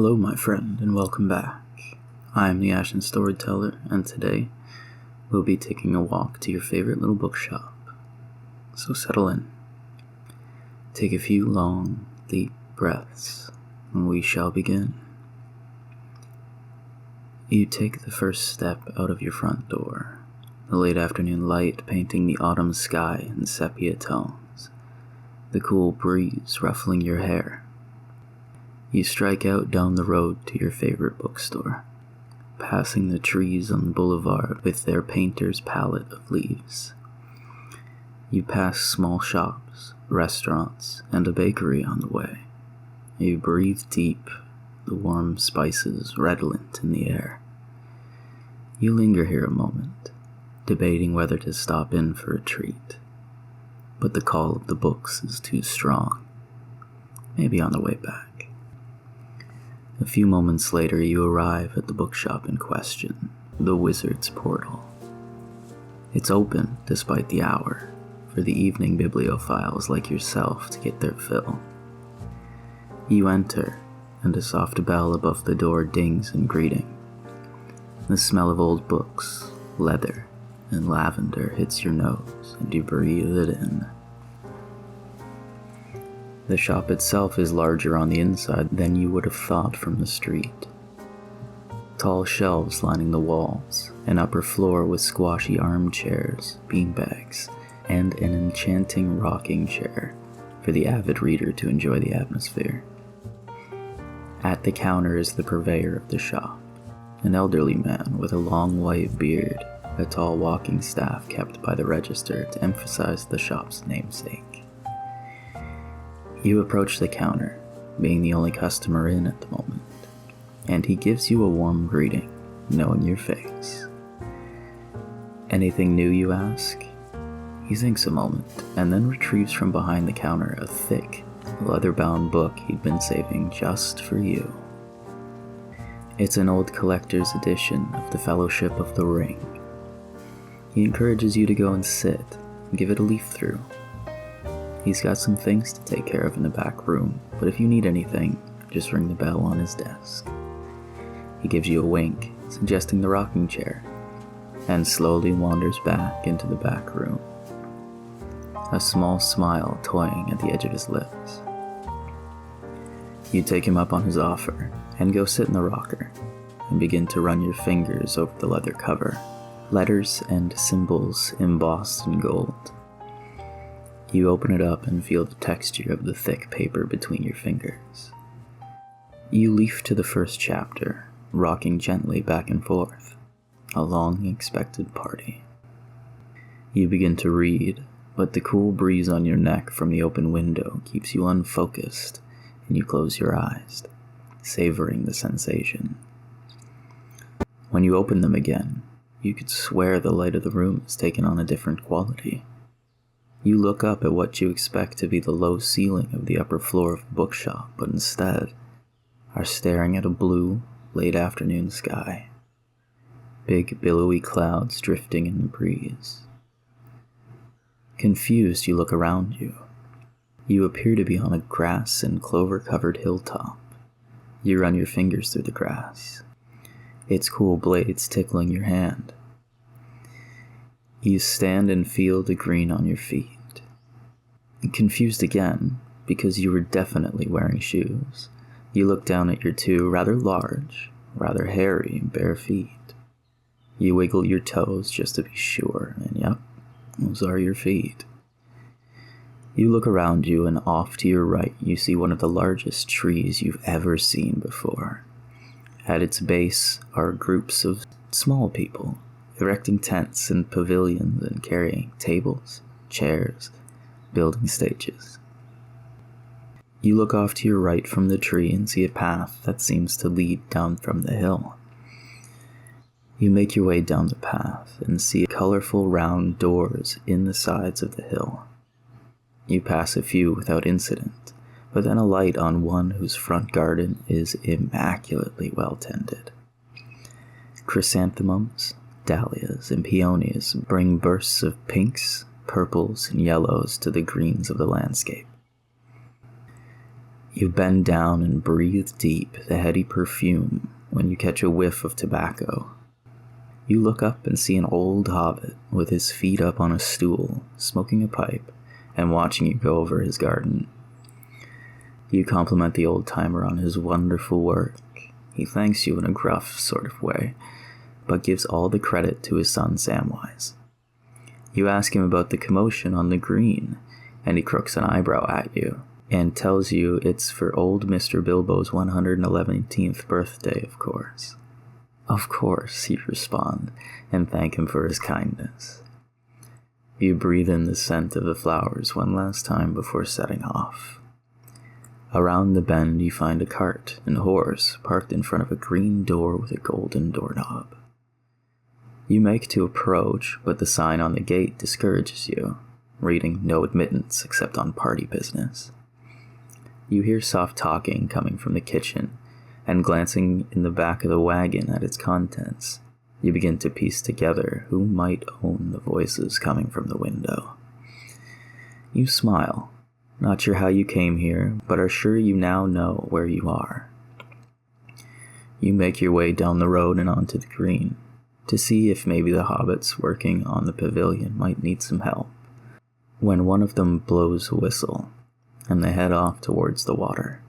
Hello, my friend, and welcome back. I am the Ashen Storyteller, and today we'll be taking a walk to your favorite little bookshop. So settle in. Take a few long, deep breaths, and we shall begin. You take the first step out of your front door, the late afternoon light painting the autumn sky in sepia tones, the cool breeze ruffling your hair. You strike out down the road to your favorite bookstore, passing the trees on the boulevard with their painter's palette of leaves. You pass small shops, restaurants, and a bakery on the way. You breathe deep, the warm spices redolent in the air. You linger here a moment, debating whether to stop in for a treat. But the call of the books is too strong. Maybe on the way back. A few moments later, you arrive at the bookshop in question, the Wizard's Portal. It's open despite the hour, for the evening bibliophiles like yourself to get their fill. You enter, and a soft bell above the door dings in greeting. The smell of old books, leather, and lavender hits your nose, and you breathe it in. The shop itself is larger on the inside than you would have thought from the street. Tall shelves lining the walls, an upper floor with squashy armchairs, beanbags, and an enchanting rocking chair for the avid reader to enjoy the atmosphere. At the counter is the purveyor of the shop, an elderly man with a long white beard, a tall walking staff kept by the register to emphasize the shop's namesake. You approach the counter, being the only customer in at the moment, and he gives you a warm greeting, knowing your face. Anything new, you ask? He thinks a moment, and then retrieves from behind the counter a thick, leather-bound book he'd been saving just for you. It's an old collector's edition of the Fellowship of the Ring. He encourages you to go and sit, and give it a leaf through. He's got some things to take care of in the back room, but if you need anything, just ring the bell on his desk. He gives you a wink, suggesting the rocking chair, and slowly wanders back into the back room, a small smile toying at the edge of his lips. You take him up on his offer, and go sit in the rocker, and begin to run your fingers over the leather cover, letters and symbols embossed in gold. You open it up and feel the texture of the thick paper between your fingers. You leaf to the first chapter, rocking gently back and forth, a long-expected party. You begin to read, but the cool breeze on your neck from the open window keeps you unfocused, and you close your eyes, savoring the sensation. When you open them again, you could swear the light of the room has taken on a different quality. You look up at what you expect to be the low ceiling of the upper floor of the bookshop, but instead are staring at a blue, late afternoon sky. Big, billowy clouds drifting in the breeze. Confused, you look around you. You appear to be on a grass and clover-covered hilltop. You run your fingers through the grass, its cool blades tickling your hand. You stand and feel the green on your feet. Confused again, because you were definitely wearing shoes, you look down at your two rather large, rather hairy, bare feet. You wiggle your toes just to be sure, and yep, those are your feet. You look around you, and off to your right you see one of the largest trees you've ever seen before. At its base are groups of small people, erecting tents and pavilions and carrying tables, chairs, building stages. You look off to your right from the tree and see a path that seems to lead down from the hill. You make your way down the path and see colorful round doors in the sides of the hill. You pass a few without incident, but then alight on one whose front garden is immaculately well tended. Chrysanthemums, dahlias, and peonies bring bursts of pinks, purples, and yellows to the greens of the landscape. You bend down and breathe deep the heady perfume when you catch a whiff of tobacco. You look up and see an old hobbit with his feet up on a stool, smoking a pipe and watching you go over his garden. You compliment the old-timer on his wonderful work. He thanks you in a gruff sort of way, but gives all the credit to his son Samwise. You ask him about the commotion on the green, and he crooks an eyebrow at you, and tells you it's for old Mr. Bilbo's 111th birthday, of course. Of course, you respond, and thank him for his kindness. You breathe in the scent of the flowers one last time before setting off. Around the bend you find a cart and horse parked in front of a green door with a golden doorknob. You make to approach, but the sign on the gate discourages you, reading no admittance except on party business. You hear soft talking coming from the kitchen, and glancing in the back of the wagon at its contents, you begin to piece together who might own the voices coming from the window. You smile, not sure how you came here, but are sure you now know where you are. You make your way down the road and onto the green, to see if maybe the hobbits working on the pavilion might need some help, when one of them blows a whistle, and they head off towards the water.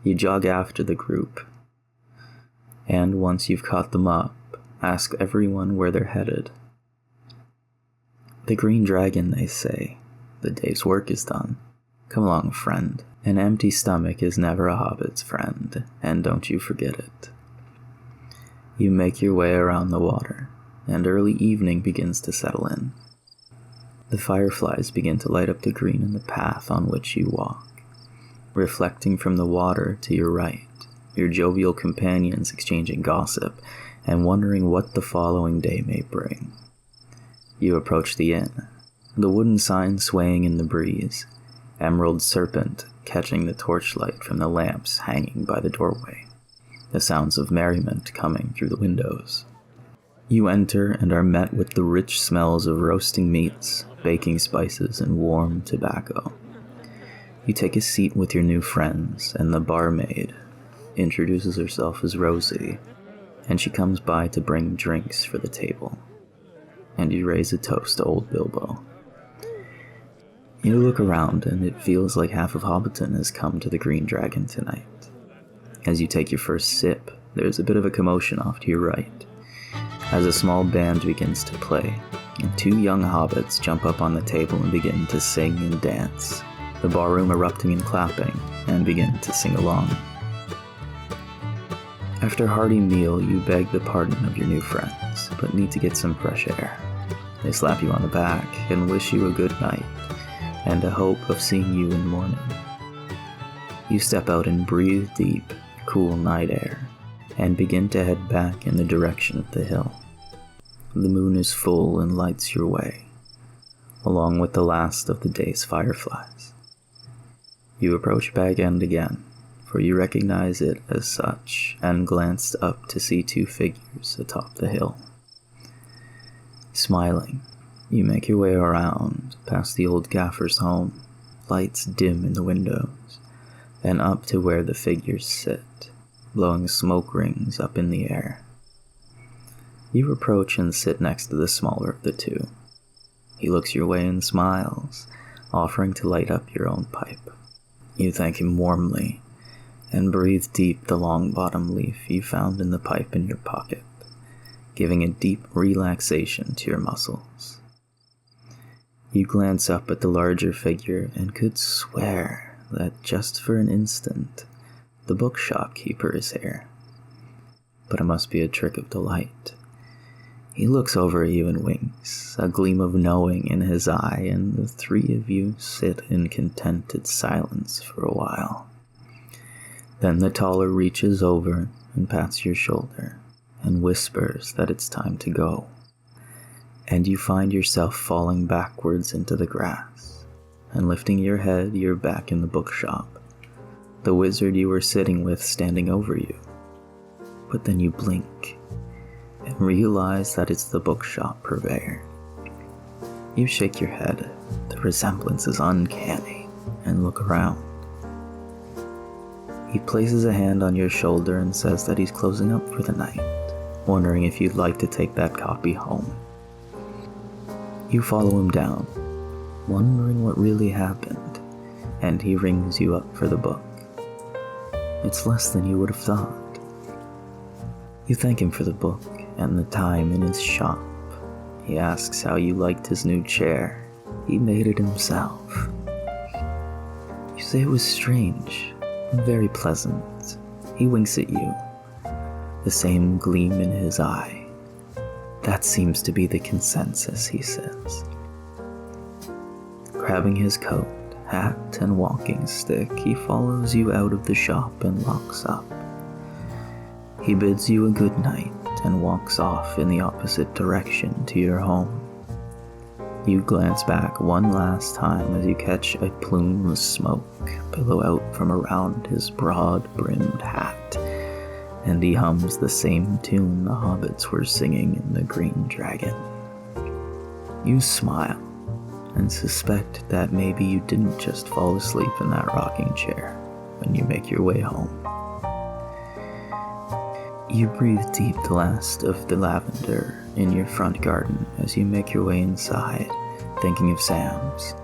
You jog after the group, and once you've caught them up, ask everyone where they're headed. The Green Dragon, they say. The day's work is done. Come along, friend. An empty stomach is never a hobbit's friend, and don't you forget it. You make your way around the water, and early evening begins to settle in. The fireflies begin to light up the green in the path on which you walk. Reflecting from the water to your right, your jovial companions exchanging gossip and wondering what the following day may bring. You approach the inn, the wooden sign swaying in the breeze, Emerald Serpent catching the torchlight from the lamps hanging by the doorway, the sounds of merriment coming through the windows. You enter and are met with the rich smells of roasting meats, baking spices, and warm tobacco. You take a seat with your new friends, and the barmaid introduces herself as Rosie, and she comes by to bring drinks for the table, and you raise a toast to old Bilbo. You look around, and it feels like half of Hobbiton has come to the Green Dragon tonight. As you take your first sip, there's a bit of a commotion off to your right, as a small band begins to play, and two young hobbits jump up on the table and begin to sing and dance, the barroom erupting in clapping, and begin to sing along. After a hearty meal, you beg the pardon of your new friends, but need to get some fresh air. They slap you on the back and wish you a good night, and a hope of seeing you in the morning. You step out and breathe deep, cool night air, and begin to head back in the direction of the hill. The moon is full and lights your way, along with the last of the day's fireflies. You approach Bag End again, for you recognize it as such, and glanced up to see two figures atop the hill. Smiling, you make your way around, past the old gaffer's home, lights dim in the windows, and up to where the figures sit, blowing smoke rings up in the air. You approach and sit next to the smaller of the two. He looks your way and smiles, offering to light up your own pipe. You thank him warmly, and breathe deep the long bottom leaf you found in the pipe in your pocket, giving a deep relaxation to your muscles. You glance up at the larger figure and could swear that just for an instant, the bookshop keeper is here. But it must be a trick of the light. He looks over at you and winks, a gleam of knowing in his eye, and the three of you sit in contented silence for a while. Then the taller reaches over and pats your shoulder and whispers that it's time to go, and you find yourself falling backwards into the grass, and lifting your head, you're back in the bookshop, the wizard you were sitting with standing over you. But then you blink and realize that it's the bookshop purveyor. You shake your head, the resemblance is uncanny, and look around. He places a hand on your shoulder and says that he's closing up for the night, wondering if you'd like to take that copy home. You follow him down, wondering what really happened, and he rings you up for the book. It's less than you would have thought. You thank him for the book and the time in his shop. He asks how you liked his new chair. He made it himself. You say it was strange, very pleasant. He winks at you, the same gleam in his eye. That seems to be the consensus, he says. Grabbing his coat, hat, and walking stick, he follows you out of the shop and locks up. He bids you a good night and walks off in the opposite direction to your home. You glance back one last time as you catch a plume of smoke billow out from around his broad-brimmed hat, and he hums the same tune the hobbits were singing in The Green Dragon. You smile and suspect that maybe you didn't just fall asleep in that rocking chair when you make your way home. You breathe deep the last of the lavender in your front garden as you make your way inside, thinking of Sam's.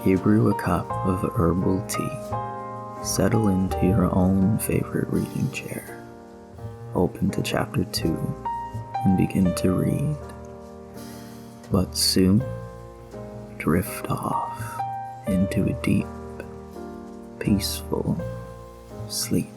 You brew a cup of herbal tea, settle into your own favorite reading chair, open to chapter 2, and begin to read. But soon, drift off into a deep, peaceful sleep.